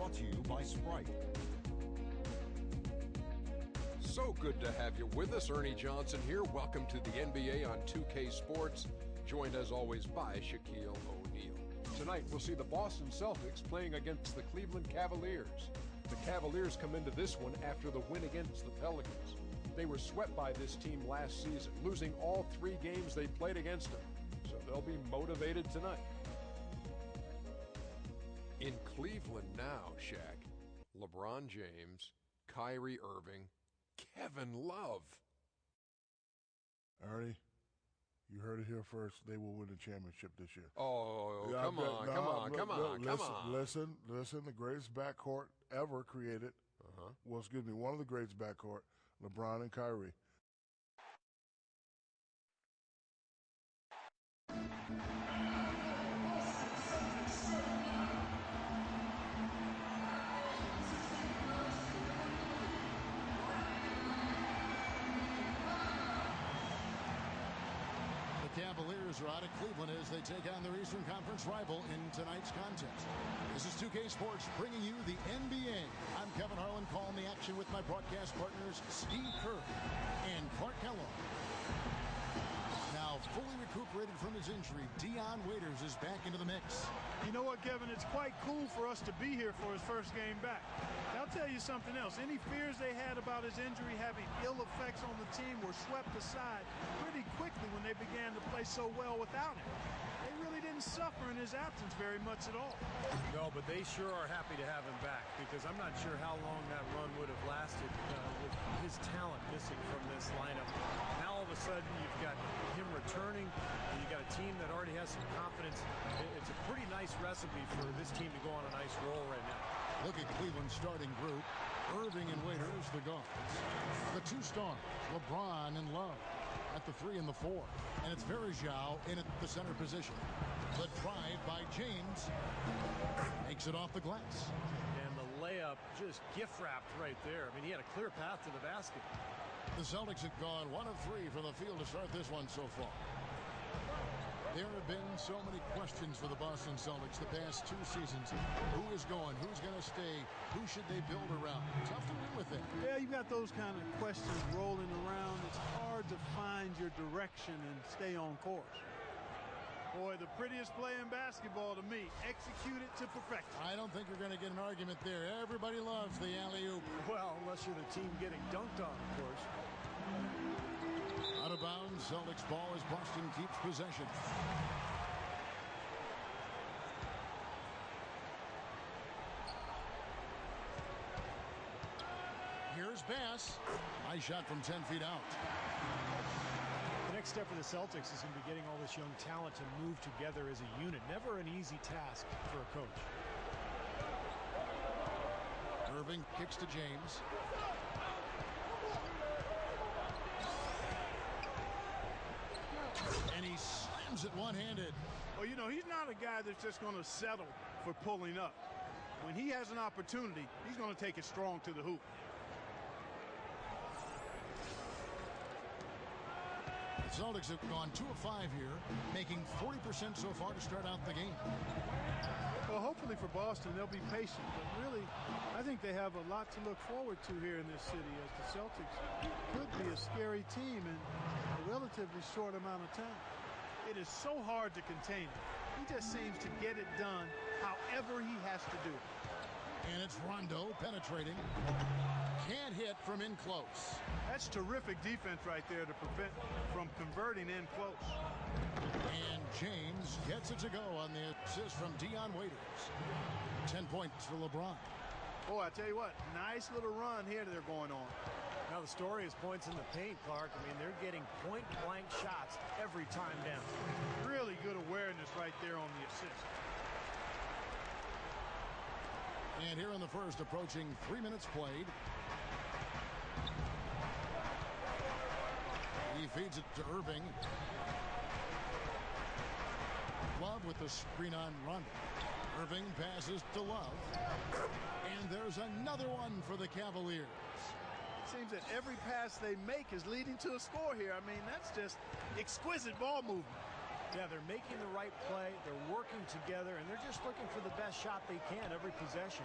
brought to you by Sprite. So good to have you with us. Ernie Johnson here. Welcome to the NBA on 2K Sports, joined as always by Shaquille O'Neal. Tonight we'll see the Boston Celtics playing against the Cleveland Cavaliers. The Cavaliers come into this one after the win against the Pelicans. They were swept by this team last season, losing all 3 games they played against them. So they'll be motivated tonight. In Cleveland now, Shaq, LeBron James, Kyrie Irving, Kevin Love. Ernie, you heard it here first. They will win the championship this year. Oh, yeah, come on. Listen. The greatest backcourt ever created. Well, excuse me, one of the greatest backcourt, LeBron and Kyrie. Cavaliers are out of Cleveland as they take on their Eastern Conference rival in tonight's contest. This is 2K Sports bringing you the NBA. I'm Kevin Harlan calling the action with my broadcast partners Steve Kerr and Clark Kellogg. Now fully recuperated from his injury, Dion Waiters is back into the mix. You know what, Kevin? It's quite cool for us to be here for his first game back. I'll tell you something else. Any fears they had about his injury having ill effects on the team were swept aside pretty quickly when they began to play so well without him. They really didn't suffer in his absence very much at all. No, but they sure are happy to have him back, because I'm not sure how long that run would have lasted with his talent missing from this lineup. Now all of a sudden you've got him returning, and you've got a team that already has some confidence. It's a pretty nice recipe for this team to go on a nice roll right now. Look at Cleveland's starting group. Irving and Waiters, the guards. The 2 stars, LeBron and Love at the 3 and the 4. And it's Verjao in at the center position. The drive by James makes it off the glass. And the layup just gift-wrapped right there. I mean, he had a clear path to the basket. The Celtics have gone 1 of 3 from the field to start this one so far. There have been so many questions for the Boston Celtics the past 2 seasons. Who is going? Who's going to stay? Who should they build around? Tough to win with it. Yeah, you got those kind of questions rolling around. It's hard to find your direction and stay on course. Boy, the prettiest play in basketball to me. Execute it to perfection. I don't think you're going to get an argument there. Everybody loves the alley-oop. Well, unless you're the team getting dunked on, of course. Out of bounds, Celtics ball as Boston keeps possession. Here's Bass. Nice shot from 10 feet out. The next step for the Celtics is going to be getting all this young talent to move together as a unit. Never an easy task for a coach. Irving kicks to James. And he slams it one-handed. Well, you know, he's not a guy that's just going to settle for pulling up. When he has an opportunity, he's going to take it strong to the hoop. The Celtics have gone 2 of 5 here, making 40% so far to start out the game. Well, hopefully for Boston, they'll be patient. But really, I think they have a lot to look forward to here in this city, as the Celtics could be a scary team in a relatively short amount of time. It is so hard to contain him. He just seems to get it done however he has to do it. And it's Rondo penetrating. Can't hit from in close. That's terrific defense right there to prevent from converting in close. And James gets it to go on the assist from Dion Waiters. 10 points for LeBron. Boy, I tell you what, nice little run here they're going on. Now the story is points in the paint, Clark. I mean, they're getting point-blank shots every time down. Really good awareness right there on the assist. And here in the first, approaching 3 minutes played. He feeds it to Irving. Love with the screen on Rondo. Irving passes to Love. And there's another one for the Cavaliers. It seems that every pass they make is leading to a score here. I mean, that's just exquisite ball movement. Yeah, they're making the right play. They're working together, and they're just looking for the best shot they can every possession.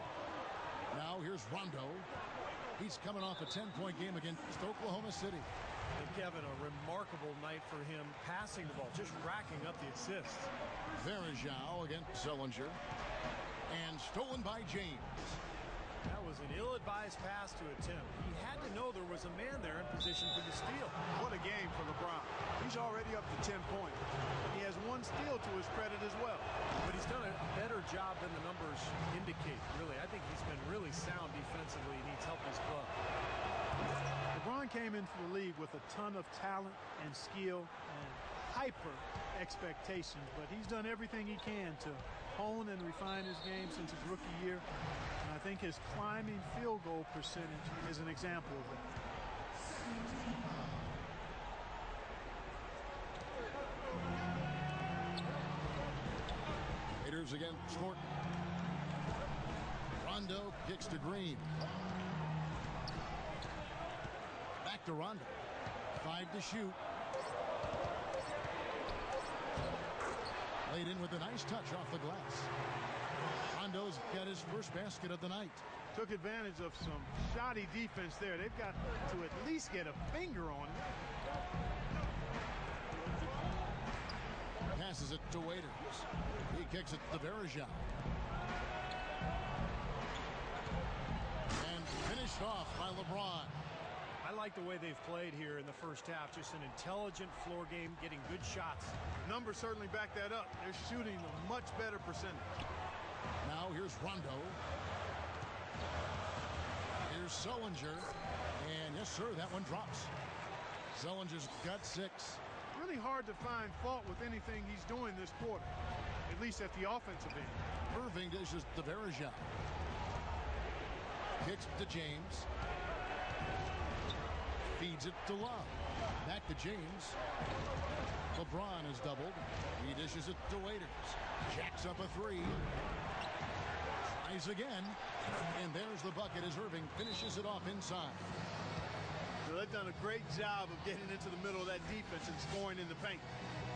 Now here's Rondo. He's coming off a 10-point game against Oklahoma City. And Kevin, a remarkable night for him passing the ball, just racking up the assists. Verjao against Zellinger. And stolen by James. That was an ill-advised pass to attempt. He had to know there was a man there in position for the steal. What a game for LeBron. He's already up to 10 points. He has one steal to his credit as well. But he's done a better job than the numbers indicate, really. I think he's been really sound defensively, and he's helped his club. LeBron came into the league with a ton of talent and skill and hyper expectations, but he's done everything he can to hone and refine his game since his rookie year. And I think his climbing field goal percentage is an example of that. Raiders against Thornton. Rondo kicks to Green. Back to Rondo. 5 to shoot. Laid in with a nice touch off the glass. Rondo's got his first basket of the night. Took advantage of some shoddy defense there. They've got to at least get a finger on him. Passes it to Waiters. He kicks it to Verjao. And finished off by LeBron. I like the way they've played here in the first half. Just an intelligent floor game, getting good shots. Numbers certainly back that up. They're shooting a much better percentage. Now here's Rondo. Here's Zellinger. And yes, sir, that one drops. Zellinger's got 6. Really hard to find fault with anything he's doing this quarter, at least at the offensive end. Irving dishes to Verjao. Kicks to James. Feeds it to Love. Back to James. LeBron is doubled. He dishes it to Waiters. Jacks up a 3. Tries again. And there's the bucket as Irving finishes it off inside. So they've done a great job of getting into the middle of that defense and scoring in the paint.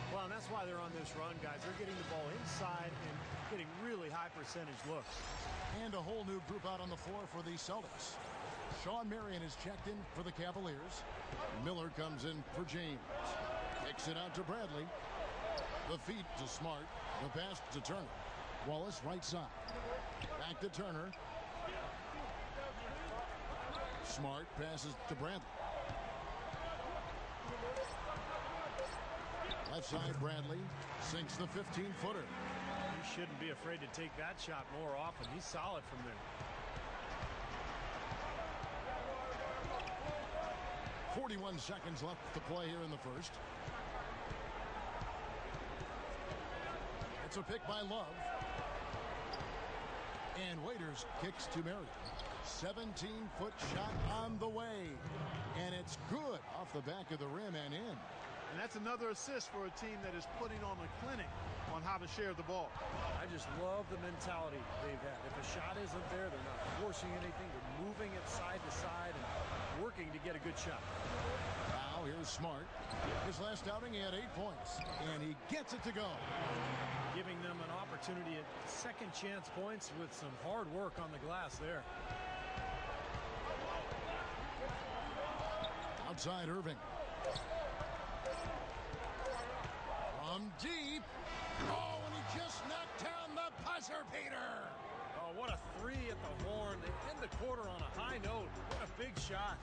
Well, and that's why they're on this run, guys. They're getting the ball inside and getting really high percentage looks. And a whole new group out on the floor for the Celtics. Sean Marion is checked in for the Cavaliers. Miller comes in for James. Kicks it out to Bradley. The feed to Smart. The pass to Turner. Wallace right side. Back to Turner. Smart passes to Bradley. Left side, Bradley sinks the 15-footer. You shouldn't be afraid to take that shot more often. He's solid from there. 41 seconds left to play here in the first. It's a pick by Love. And Waiters kicks to Marion. 17-foot shot on the way. And it's good off the back of the rim and in. And that's another assist for a team that is putting on a clinic on how to share the ball. I just love the mentality they've had. If a shot isn't there, they're not forcing anything. They're moving it side to side and working to get a good shot. Now here's Smart. His last outing, he had 8 points. And he gets it to go. Giving them an opportunity at second chance points with some hard work on the glass there. Outside Irving. From deep. Oh, and he just knocked down the buzzer beater. Oh, what a 3 at the horn. They end the quarter on a high note. What a big shot.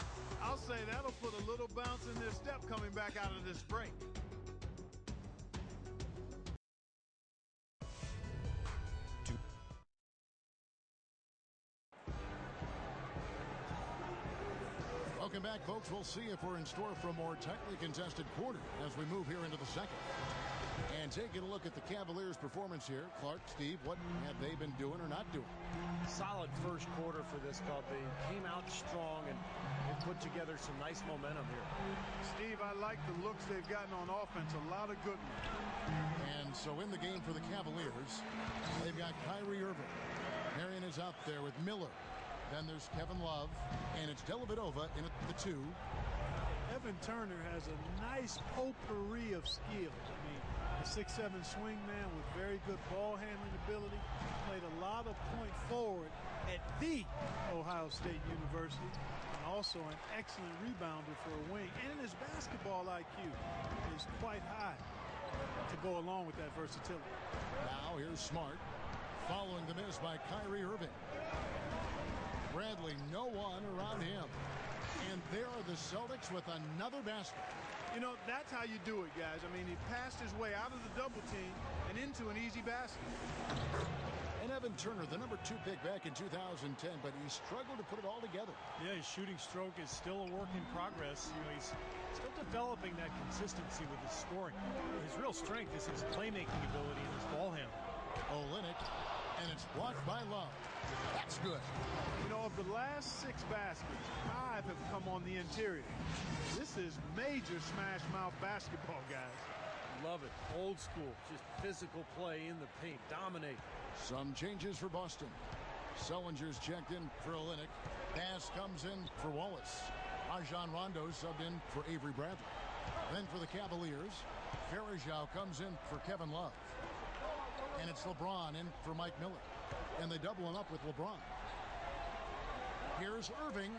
I'll say that'll put a little bounce in their step coming back out of this break. Welcome back, folks. We'll see if we're in store for a more tightly contested quarter as we move here into the second. And taking a look at the Cavaliers' performance here. Clark, Steve, what have they been doing or not doing? Solid first quarter for this club. They came out strong and they put together some nice momentum here. Steve, I like the looks they've gotten on offense. A lot of good ones. And so in the game for the Cavaliers, they've got Kyrie Irving. Marion is out there with Miller. Then there's Kevin Love, and it's Dellavedova in at the 2. Evan Turner has a nice potpourri of skills. I mean, a 6'7" swing man with very good ball handling ability. Played a lot of point forward at the Ohio State University, and also an excellent rebounder for a wing. And his basketball IQ is quite high to go along with that versatility. Now here's Smart, following the miss by Kyrie Irving. Bradley, no one around him. And there are the Celtics with another basket. You know, that's how you do it, guys. I mean, he passed his way out of the double team and into an easy basket. And Evan Turner, the number 2 pick back in 2010, but he struggled to put it all together. Yeah, his shooting stroke is still a work in progress. You know, he's still developing that consistency with his scoring. His real strength is his playmaking ability and his ball handling. Olynyk, and it's blocked by Love. That's good. You know, of the last 6 baskets, 5 have come on the interior. This is major smash mouth basketball, guys. Love it. Old school, just physical play in the paint. Dominate. Some changes for Boston. Sellinger's checked in for Olynyk. Pass comes in for Wallace. Rajon Rondo subbed in for Avery Bradley. Then for the Cavaliers, Farajao comes in for Kevin Love. And it's LeBron in for Mike Miller. And they double him up with LeBron. Here's Irving.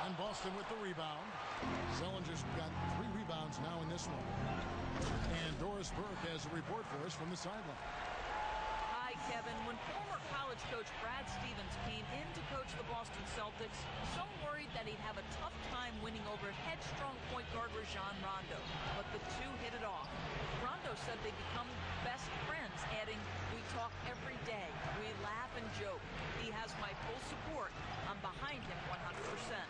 And Boston with the rebound. Sellinger's got 3 rebounds now in this one. And Doris Burke has a report for us from the sideline. Hi, Kevin. When former college coach Brad Stevens came in to coach the Boston Celtics, some worried that he'd have a tough time winning over headstrong point guard Rajon Rondo. But the two hit it off. Rondo said they become best friends, adding, "We talk every day. We laugh and joke. He has my full support. I'm behind him 100%.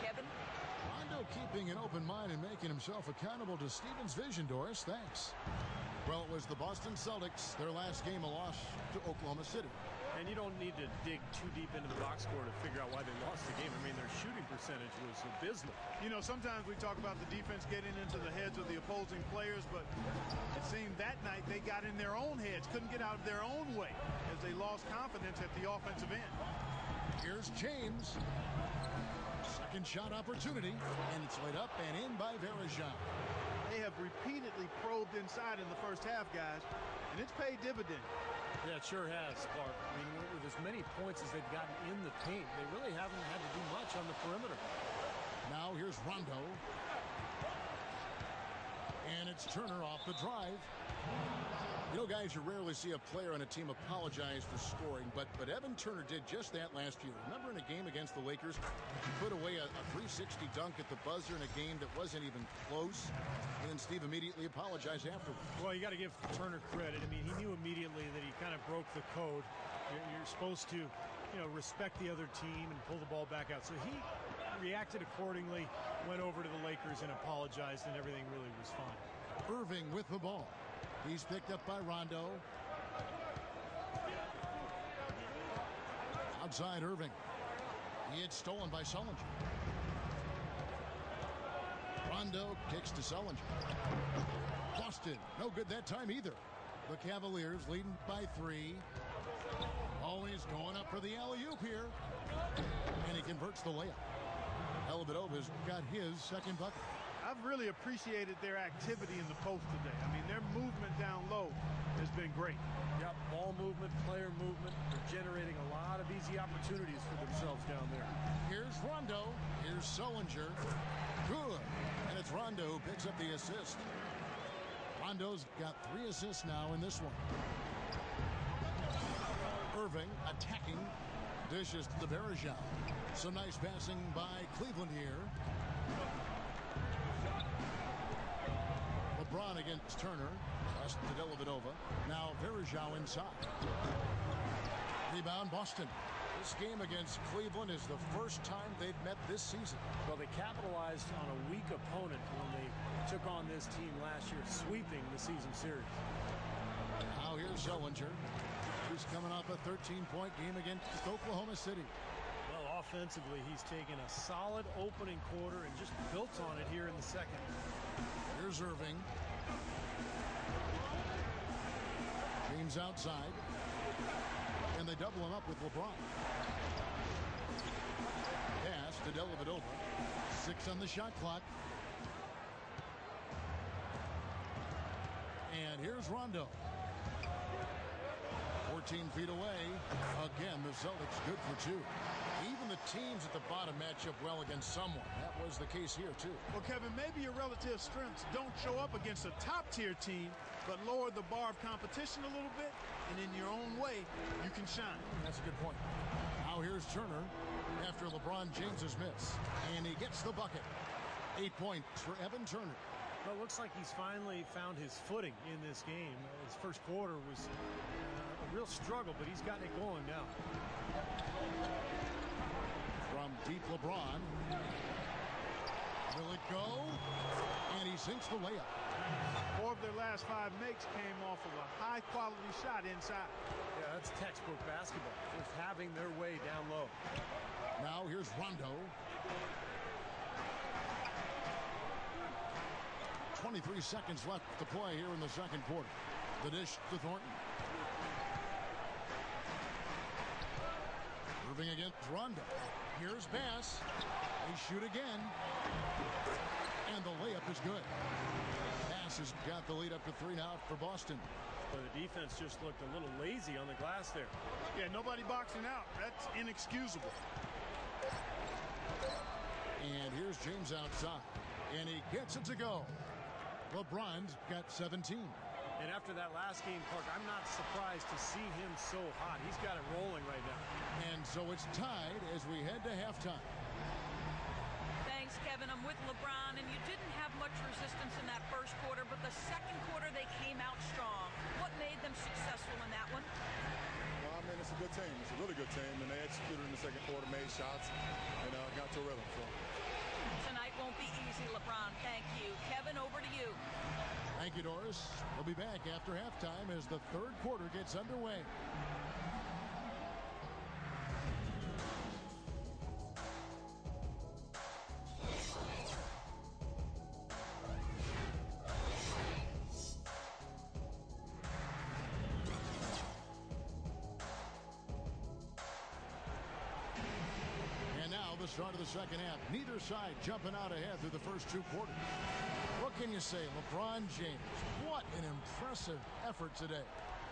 Kevin? Rondo keeping an open mind and making himself accountable to Stevens' vision, Doris. Thanks. Well, it was the Boston Celtics, their last game a loss to Oklahoma City. And you don't need to dig too deep into the box score to figure out why they lost the game. I mean, their shooting percentage was abysmal. You know, sometimes we talk about the defense getting into the heads of the opposing players, but it seemed that night they got in their own heads, couldn't get out of their own way as they lost confidence at the offensive end. Here's James. Second shot opportunity, and it's laid up and in by Varejao. They have repeatedly probed inside in the first half, guys, and it's paid dividends. Yeah, it sure has, Clark. I mean, with as many points as they've gotten in the paint, they really haven't had to do much on the perimeter. Now here's Rondo. And it's Turner off the drive. You know, guys, you rarely see a player on a team apologize for scoring, but Evan Turner did just that last year. Remember in a game against the Lakers, he put away a 360 dunk at the buzzer in a game that wasn't even close, and then Steve immediately apologized afterward. Well, you got to give Turner credit. I mean, he knew immediately that he kind of broke the code. You're supposed to, you know, respect the other team and pull the ball back out. So he reacted accordingly, went over to the Lakers and apologized, and everything really was fine. Irving with the ball. He's picked up by Rondo. Outside Irving. It's stolen by Sullinger. Rondo kicks to Sullinger. Boston, no good that time either. The Cavaliers leading by 3. Always going up for the alley-oop here. And he converts the layup. Dellavedova's got his second bucket. I've really appreciated their activity in the post today. I mean, their movement down low has been great. Yep, ball movement, player movement. They're generating a lot of easy opportunities for themselves down there. Here's Rondo. Here's Sullinger. Good. And it's Rondo who picks up the assist. Rondo's got 3 assists now in this one. Irving attacking. Dishes to Varejao. Some nice passing by Cleveland here. LeBron against Turner. Pass to Dellavedova. Now Varejao inside. Rebound Boston. This game against Cleveland is the first time they've met this season. Well, they capitalized on a weak opponent when they took on this team last year, sweeping the season series. Now here's Sullinger, who's coming off a 13-point game against Oklahoma City. Well, offensively, he's taken a solid opening quarter and just built on it here in the second. Here's Irving. James outside. And they double him up with LeBron. Pass to Dellavedova. 6 on the shot clock. And here's Rondo. 14 feet away. Again, the Celtics good for two. Even the teams at the bottom match up well against someone. That was the case here, too. Well, Kevin, maybe your relative strengths don't show up against a top-tier team, but lower the bar of competition a little bit, and in your own way, you can shine. That's a good point. Now here's Turner after LeBron James's miss. And he gets the bucket. 8 points for Evan Turner. Well, it looks like he's finally found his footing in this game. His first quarter was a real struggle, but he's gotten it going now. From deep LeBron. Will it go? And he sinks the layup. 4 of their last 5 makes came off of a high-quality shot inside. Yeah, that's textbook basketball. Just having their way down low. Now here's Rondo. 23 seconds left to play here in the second quarter. The dish to Thornton. Moving against Rondo. Here's Bass. They shoot again. And the layup is good. Bass has got the lead up to 3 now for Boston. But the defense just looked a little lazy on the glass there. Yeah, nobody boxing out. That's inexcusable. And here's James outside. And he gets it to go. LeBron's got 17. And after that last game, Clark, I'm not surprised to see him so hot. He's got it rolling right now. And so it's tied as we head to halftime. Thanks, Kevin. I'm with LeBron, and you didn't have much resistance in that first quarter, but the second quarter they came out strong. What made them successful in that one? Well, I mean, it's a good team. It's a really good team, and they executed in the second quarter, made shots, and got to a rhythm. So. Tonight won't be easy, LeBron. Thank you. Kevin, over to you. Thank you, Doris. We'll be back after halftime as the third quarter gets underway. The start of the second half. Neither side jumping out ahead through the first 2 quarters. What can you say? LeBron James, what an impressive effort today.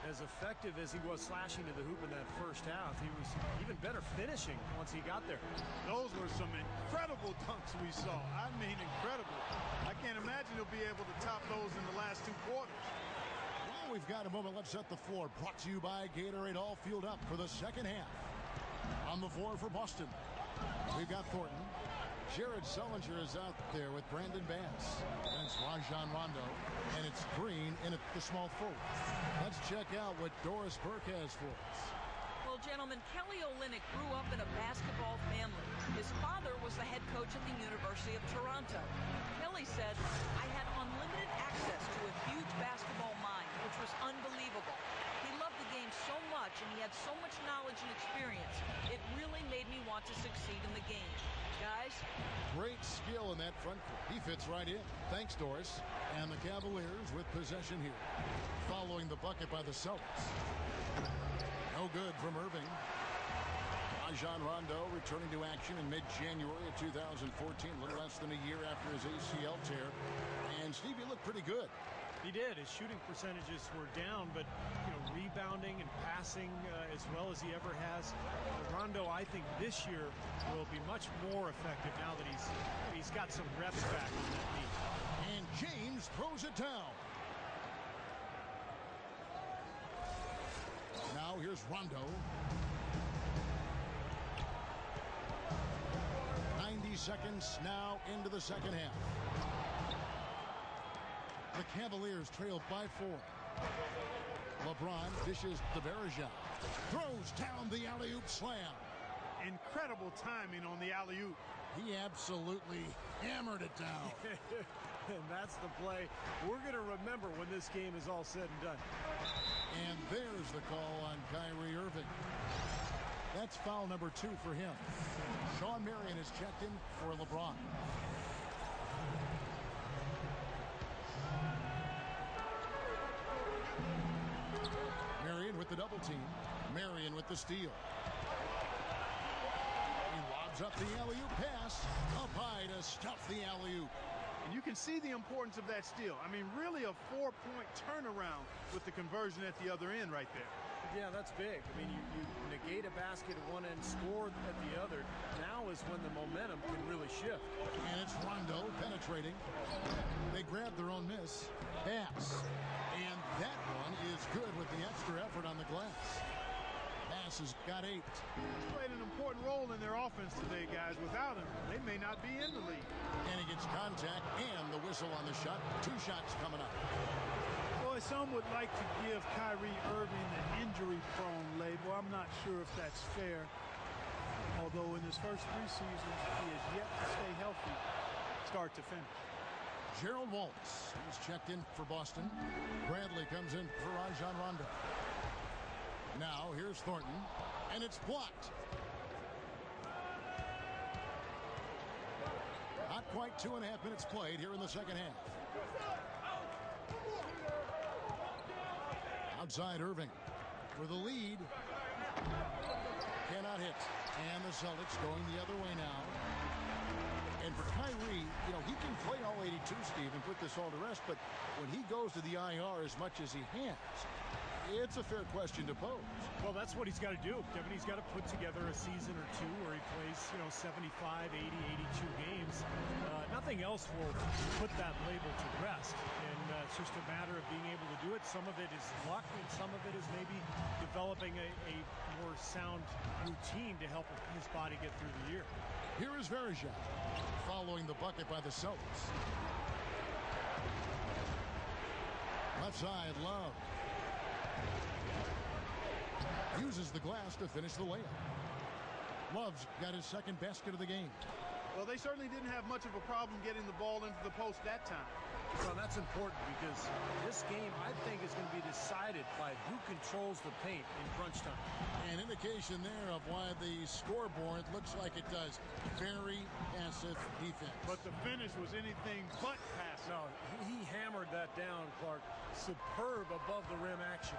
As effective as he was slashing to the hoop in that first half, he was even better finishing once he got there. Those were some incredible dunks we saw. I mean, incredible. I can't imagine he'll be able to top those in the last 2 quarters. Well, we've got a moment. Let's set the floor. Brought to you by Gatorade. All fueled up for the second half. On the floor for Boston, we've got Thornton. Jared Sullinger is out there with Brandon Bass. And it's Rajon Rondo. And it's Green in at the small forward. Let's check out what Doris Burke has for us. Well, gentlemen, Kelly Olynyk grew up in a basketball family. His father was the head coach at the University of Toronto. Kelly said, I had unlimited access to a huge basketball mind, which was unbelievable. He loved the game so much, and he had so much knowledge and experience. It really made me want to succeed in the game. Guys? Great skill in that front court. He fits right in. Thanks, Doris. And the Cavaliers with possession here. Following the bucket by the Celtics. No good from Irving. Rajon Rondo returning to action in mid-January of 2014, a little less than a year after his ACL tear. And Stevie looked pretty good. He did. His shooting percentages were down, but rebounding and passing as well as he ever has. Rondo, I think this year will be much more effective now that he's got some reps back in that knee. And James throws it down. Now here's Rondo. 90 seconds now into the second half. The Cavaliers trail by 4. LeBron dishes to Bergeron. Throws down the alley-oop slam. Incredible timing on the alley-oop. He absolutely hammered it down. And that's the play we're going to remember when this game is all said and done. And there's the call on Kyrie Irving. That's foul number 2 for him. Sean Marion is checked in for LeBron. Marion with the double team. Marion with the steal. He lobs up the alley-oop pass. Up high to stuff the alley-oop. And you can see the importance of that steal. I mean, really a 4-point turnaround with the conversion at the other end right there. Yeah, that's big. I mean, you negate a basket at one end, score at the other. Now is when the momentum can really shift. And it's Rondo penetrating. They grab their own miss. Pass. And that one is good with the extra effort on the glass. Pass has got 8. He's played an important role in their offense today, guys. Without him, they may not be in the league. And he gets contact and the whistle on the shot. 2 shots coming up. Boy, some would like to give Kyrie Irving the injury-prone label. I'm not sure if that's fair. Although in his first 3 seasons, he has yet to stay healthy, start to finish. Gerald Waltz is checked in for Boston. Bradley comes in for Rajon Rondo. Now here's Thornton, and it's blocked. Not quite 2.5 minutes played here in the second half. Outside Irving for the lead. Cannot hit. And the Celtics going the other way now. And for Kyrie, you know, he can play all 82, Steve, and put this all to rest. But when he goes to the IR as much as he has, it's a fair question to pose. Well, that's what he's got to do, Kevin. He's got to put together a season or 2 where he plays, 75, 80, 82 games. Nothing else will put that label to rest. And it's just a matter of being able to do it. Some of it is luck, and some of it is maybe developing a more sound routine to help his body get through the year. Here is Verija following the bucket by the Celtics. Left side, Love. Uses the glass to finish the layup. Love's got his second basket of the game. Well, they certainly didn't have much of a problem getting the ball into the post that time. Well, that's important because this game, I think, is going to be decided by who controls the paint in crunch time. An indication there of why the scoreboard looks like it does. Very passive defense. But the finish was anything but passive. No, he hammered that down, Clark. Superb above the rim action.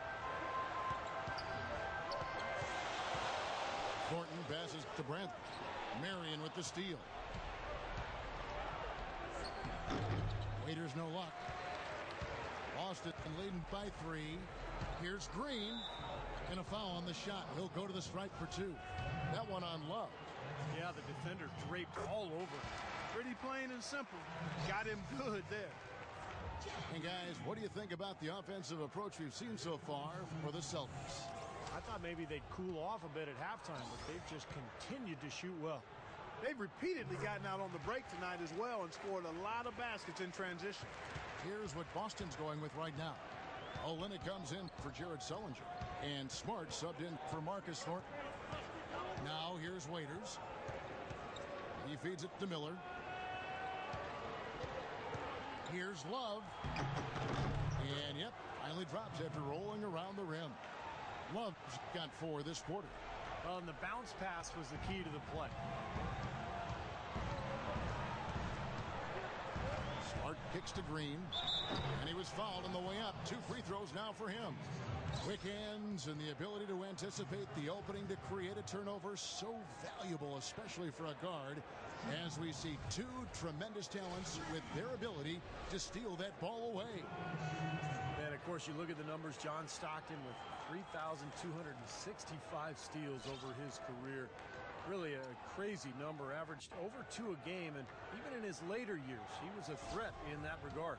Thornton passes to Bradley. Marion with the steal. Waiters no luck. Boston leading by 3. Here's Green. And a foul on the shot. He'll go to the stripe for 2. That one on Love. Yeah, the defender draped all over. Pretty plain and simple. Got him good there. And guys, what do you think about the offensive approach we've seen so far for the Celtics? I thought maybe they'd cool off a bit at halftime, but they've just continued to shoot well. They've repeatedly gotten out on the break tonight as well and scored a lot of baskets in transition. Here's what Boston's going with right now. Olynyk comes in for Jared Sullinger. And Smart subbed in for Marcus Thornton. Now here's Waiters. He feeds it to Miller. Here's Love. And yep, finally drops after rolling around the rim. Love's got 4 this quarter. Well, and the bounce pass was the key to the play. Smart kicks to Green. And he was fouled on the way up. 2 free throws now for him. Quick hands and the ability to anticipate the opening to create a turnover. So valuable, especially for a guard, as we see 2 tremendous talents with their ability to steal that ball away. And, of course, you look at the numbers. John Stockton with 3,265 steals over his career. Really a crazy number, averaged over 2 a game, and even in his later years, he was a threat in that regard.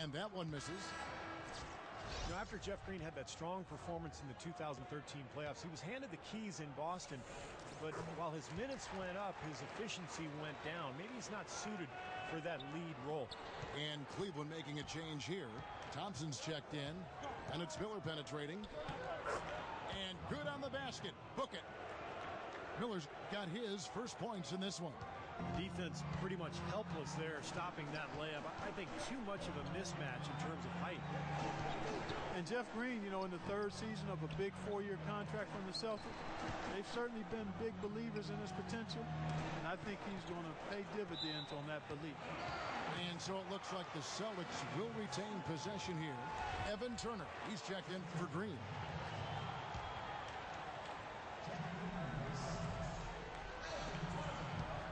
And that one misses. You know, after Jeff Green had that strong performance in the 2013 playoffs, he was handed the keys in Boston, but while his minutes went up, his efficiency went down. Maybe he's not suited for that lead role. And Cleveland making a change here. Thompson's checked in, and it's Miller penetrating. And good on the basket. Book it. Miller's got his first points in this one. Defense pretty much helpless there, stopping that layup. I think too much of a mismatch in terms of height. And Jeff Green, in the 3rd season of a big 4-year contract from the Celtics, they've certainly been big believers in his potential, and I think he's going to pay dividends on that belief. And so it looks like the Celtics will retain possession here. Evan Turner, he's checked in for Green.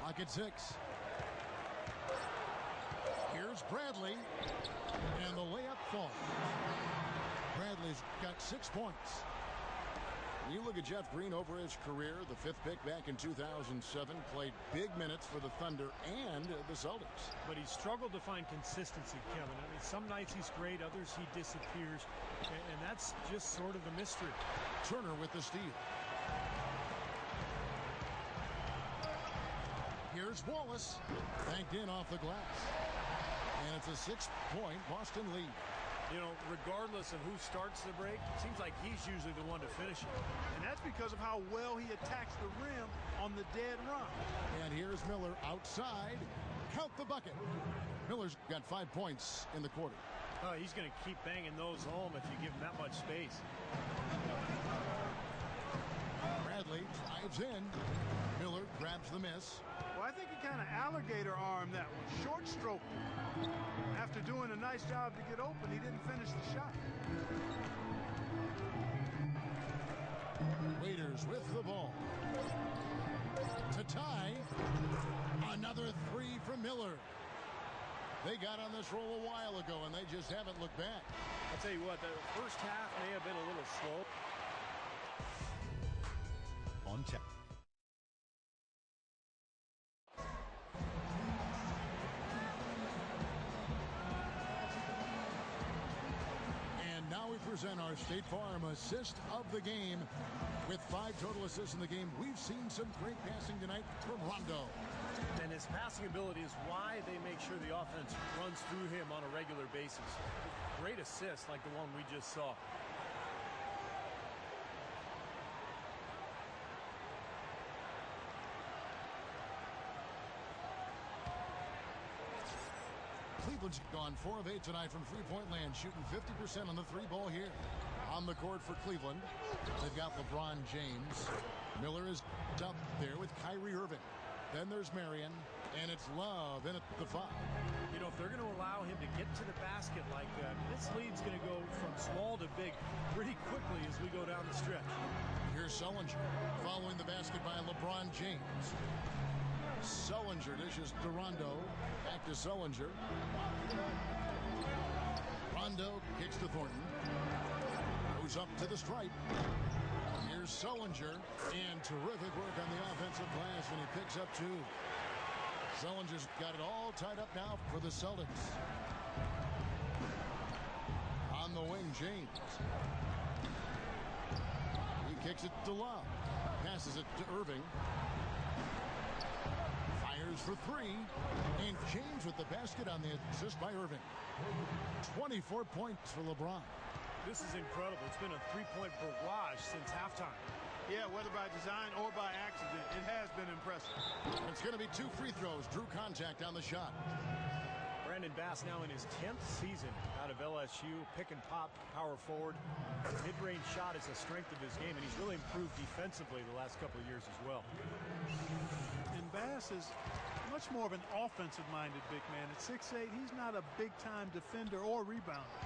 Lock at 6. Here's Bradley. And the layup falls. Bradley's got 6 points. You look at Jeff Green over his career, the 5th pick back in 2007, played big minutes for the Thunder and the Celtics. But he struggled to find consistency, Kevin. I mean, some nights he's great, others he disappears, and that's just sort of the mystery. Turner with the steal. Here's Wallace, banked in off the glass. And it's a 6-point Boston lead. You know, regardless of who starts the break, it seems like he's usually the one to finish it. And that's because of how well he attacks the rim on the dead run. And here's Miller outside. Count the bucket. Miller's got 5 points in the quarter. He's going to keep banging those home if you give him that much space. Bradley drives in. Miller grabs the miss. Well, I think he kind of alligator armed that one. Short stroke. After doing a nice job to get open, he didn't finish the shot. Waiters with the ball. To tie. Another 3 from Miller. They got on this roll a while ago, and they just haven't looked back. I'll tell you what, the first half may have been a little slow. On tap. And now we present our State Farm assist of the game. With 5 total assists in the game, we've seen some great passing tonight from Rondo. And his passing ability is why they make sure the offense runs through him on a regular basis. Great assists like the one we just saw. Cleveland's gone 4 of 8 tonight from three-point land, shooting 50% on the 3-ball here. On the court for Cleveland, they've got LeBron James. Miller is up there with Kyrie Irving. Then there's Marion, and it's Love in at the 5. You know, if they're going to allow him to get to the basket like that, this lead's going to go from small to big pretty quickly as we go down the stretch. Here's Sullinger following the basket by LeBron James. Sullinger dishes to Rondo. Back to Sullinger. Rondo kicks to Thornton. Goes up to the stripe. Here's Sullinger. And terrific work on the offensive glass when he picks up 2. Sullinger's got it all tied up now for the Celtics. On the wing, James. He kicks it to Love. Passes it to Irving. Fires for 3. And James with the basket on the assist by Irving. 24 points for LeBron. This is incredible. It's been a 3-point barrage since halftime. Yeah, whether by design or by accident, it has been impressive. It's going to be 2 free throws. Drew contact on the shot. Brandon Bass now in his 10th season out of LSU. Pick and pop, power forward. Mid-range shot is a strength of his game, and he's really improved defensively the last couple of years as well. And Bass is much more of an offensive-minded big man. At 6'8", he's not a big-time defender or rebounder.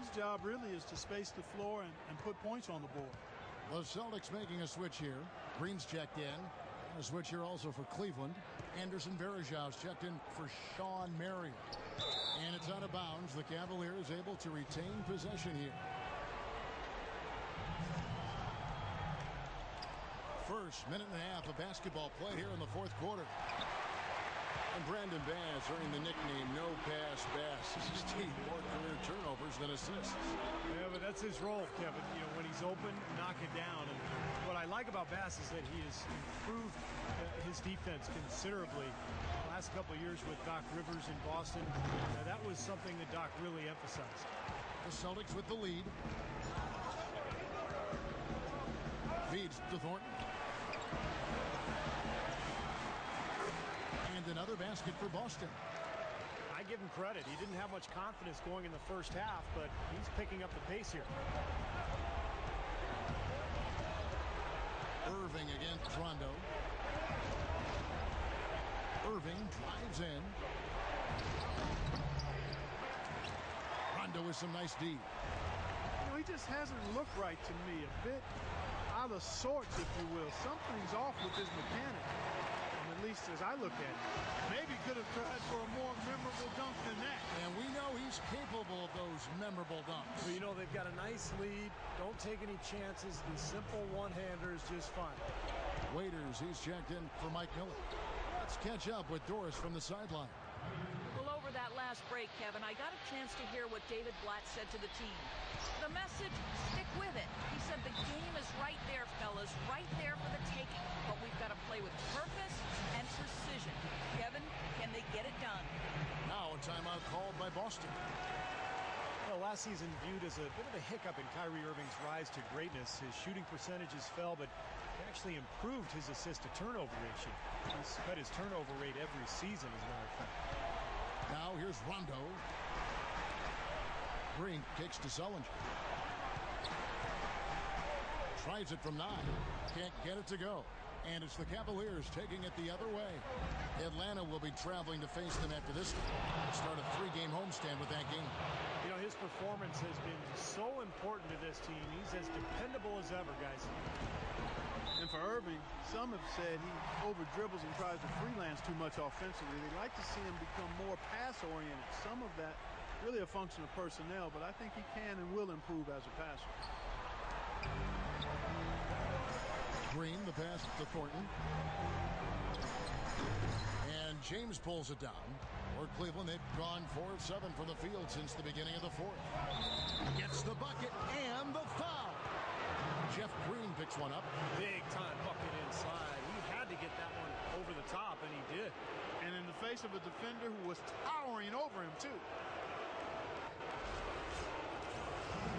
His job really is to space the floor and put points on the board. The Celtics making a switch here. Green's checked in. A switch here also for Cleveland. Anderson Varejão's checked in for Sean Marion. And it's out of bounds. The Cavaliers able to retain possession here. First minute and a half of basketball play here in the 4th quarter. And Brandon Bass earning the nickname No Pass Bass. 16 more career turnovers than assists. Yeah, but that's his role, Kevin. You know, when he's open, knock it down. And what I like about Bass is that he has improved his defense considerably. The last couple of years with Doc Rivers in Boston, that was something that Doc really emphasized. The Celtics with the lead. Feeds to Thornton. And another basket for Boston. I give him credit. He didn't have much confidence going in the first half, but he's picking up the pace here. Irving against Rondo. Irving drives in. Rondo with some nice D. You know, he just hasn't looked right to me. A bit out of sorts, if you will. Something's off with his mechanics. I mean, at least as I look at it. Maybe could have tried for a more memorable dunk than that. And we know he's capable of those memorable dunks. Well, you know, they've got a nice lead. Don't take any chances. The simple one-hander is just fine. Waiters, he's checked in for Mike Miller. Let's catch up with Doris from the sideline. Well, over that last break, Kevin, I got a chance to hear what David Blatt said to the team. The message, stick with it. He said the game is right there, fellas, right there for the taking. But we've got to play with purpose and precision. Kevin, can they get it done? Now a timeout called by Boston. Well, last season viewed as a bit of a hiccup in Kyrie Irving's rise to greatness. His shooting percentages fell, but he actually improved his assist-to-turnover ratio. He's cut his turnover rate every season, as a matter of fact. Now here's Rondo. Green kicks to Sullinger. Tries it from 9. Can't get it to go. And it's the Cavaliers taking it the other way. Atlanta will be traveling to face them after this one. Start a 3-game homestand with that game. You know, his performance has been so important to this team. He's as dependable as ever, guys. And for Irving, some have said he over-dribbles and tries to freelance too much offensively. They'd like to see him become more pass-oriented. Some of that really a function of personnel, but I think he can and will improve as a passer. Green, the pass to Thornton. And James pulls it down. For Cleveland, they've gone 4 of 7 from the field since the beginning of the 4th. Gets the bucket and the foul. Jeff Green picks one up. Big time bucket inside. He had to get that one over the top, and he did. And in the face of a defender who was towering over him, too.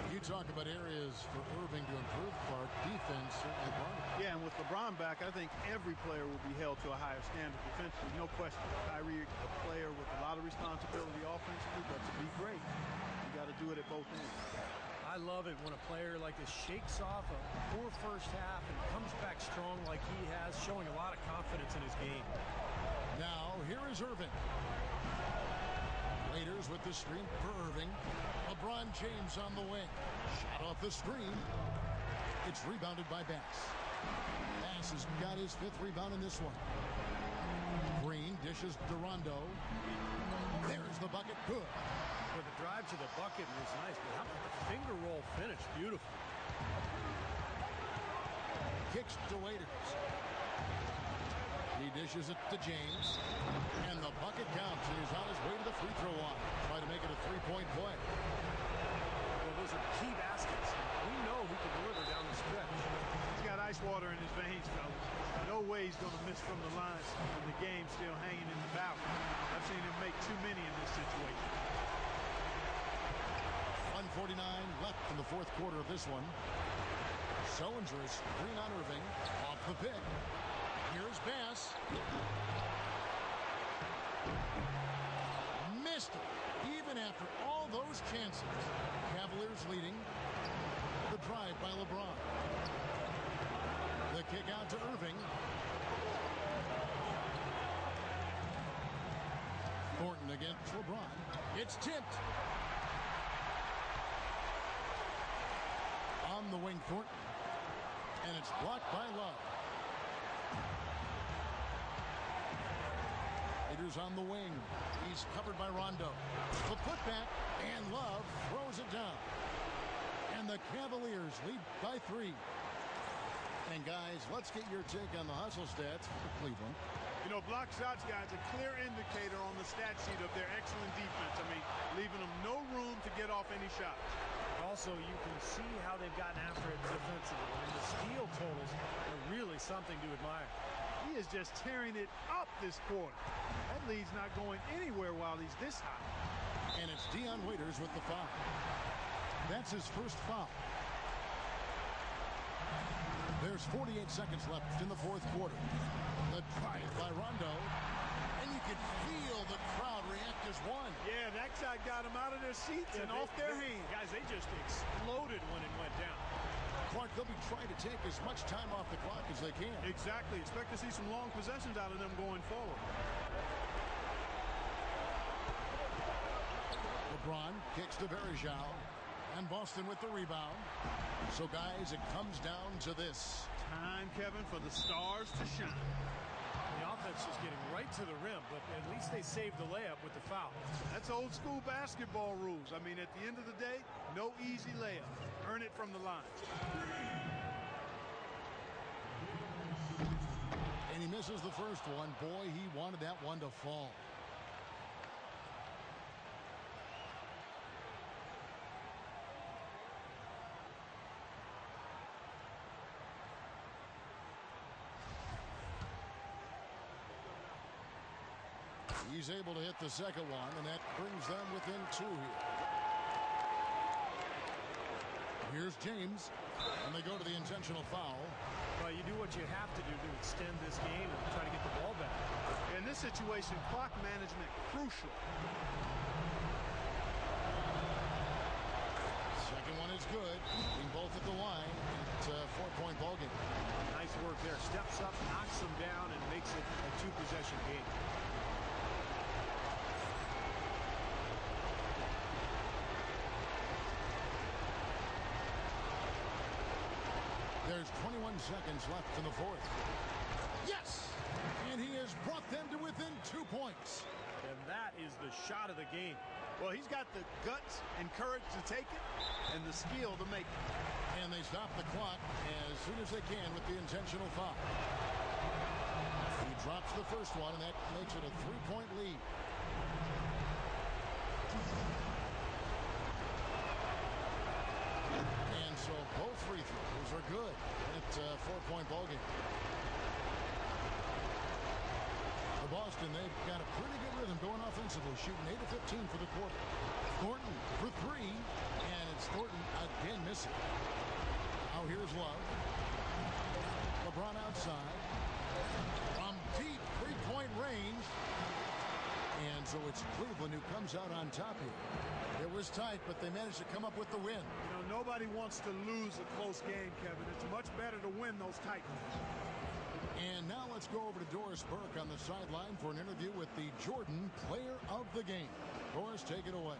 You talk about areas for Irving to improve, Clark. Defense, certainly part of it. Yeah, and with LeBron back, I think every player will be held to a higher standard defensively. No question. Kyrie, a player with a lot of responsibility offensively, but to be great, you got to do it at both ends. I love it when a player like this shakes off a poor first half and comes back strong like he has, showing a lot of confidence in his game. Now, here is Irving. Raiders with the screen for Irving. LeBron James on the wing. Shot off the screen. It's rebounded by Bass. Bass has got his 5th rebound in this one. Green dishes to Rondo. There's the bucket. Good. Well, the drive to the bucket was nice, but how about the finger roll finish? Beautiful. Kicks to Waiters. He dishes it to James. And the bucket counts. He's on his way to the free throw line. Try to make it a 3-point play. Well, those are key baskets. We know he can deliver down the stretch. He's got ice water in his veins, fellas. No way he's going to miss from the line, and the game's still hanging in the balance. I've seen him make too many in this situation. 1:49 left in the 4th quarter of this one. Sullinger is screen on Irving. Off the pick. Here's Bass. Missed it. Even after all those chances. Cavaliers leading. The drive by LeBron. The kick out to Irving. Thornton against LeBron. It's tipped. On the wing, Thornton. And it's blocked by Love. Raiders on the wing. He's covered by Rondo. The putback, and Love throws it down. And the Cavaliers lead by 3. And guys, let's get your take on the hustle stats for Cleveland. You know, block shots, guys, a clear indicator on the stat sheet of their excellent defense. I mean, leaving them no room to get off any shots. Also, you can see how they've gotten after it defensively. And the steal totals are really something to admire. He is just tearing it up this quarter. That lead's not going anywhere while he's this high. And it's Dion Waiters with the foul. That's his first foul. There's 48 seconds left in the 4th quarter. The drive by Rondo. And you can feel the crowd react as one. Yeah, that shot got them out of their seats and off their hands. Guys, they just exploded when it went down. Clark, they'll be trying to take as much time off the clock as they can. Exactly. Expect to see some long possessions out of them going forward. LeBron kicks to Verjao. And Boston with the rebound. So, guys, it comes down to this. Time, Kevin, for the stars to shine. The Hornets just getting right to the rim, but at least they saved the layup with the foul. That's old school basketball rules. I mean, at the end of the day, no easy layup. Earn it from the line. And he misses the first one. Boy, he wanted that one to fall. He's able to hit the second one, and that brings them within 2 here. Here's James, and they go to the intentional foul. Well, you do what you have to do to extend this game and try to get the ball back. In this situation, clock management crucial. Second one is good. Being both at the line. It's a 4-point ball game. Nice work there. Steps up, knocks them down, and makes it a 2-possession game. There's 21 seconds left in the fourth. Yes! And he has brought them to within 2 points. And that is the shot of the game. Well, he's got the guts and courage to take it and the skill to make it. And they stop the clock as soon as they can with the intentional foul. He drops the first one, and that makes it a 3-point lead. And so both free throws are good. And it's a 4-point ball game. For Boston, they've got a pretty good rhythm going offensively, shooting 8 of 15 for the quarter. Thornton for 3, and it's Thornton again missing. Now here's Love. LeBron outside. From deep 3-point range. And so it's Cleveland who comes out on top here. It was tight, but they managed to come up with the win. You know, nobody wants to lose a close game, Kevin. It's much better to win those tight ones. And now let's go over to Doris Burke on the sideline for an interview with the Jordan Player of the Game. Doris, take it away.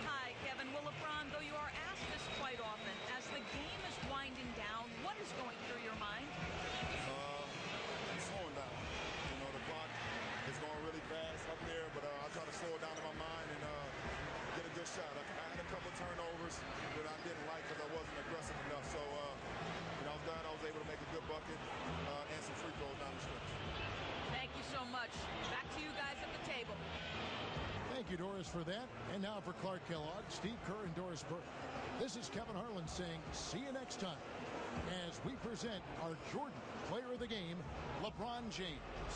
Hi, Kevin. Well, LeBron, though you are asked this quite often, as the game is winding down, what is going through your mind? Slowing down. You know, the clock is going really fast up there, but I try to slow it down in my mind and get a good shot. I had a couple turnovers that I didn't like because I wasn't aggressive enough. So, I was glad I was able to make a good bucket and some free throws down the stretch. Thank you so much. Back to you guys at the table. Thank you, Doris, for that. And now for Clark Kellogg, Steve Kerr, and Doris Burke. This is Kevin Harlan saying see you next time as we present our Jordan Player of the Game, LeBron James.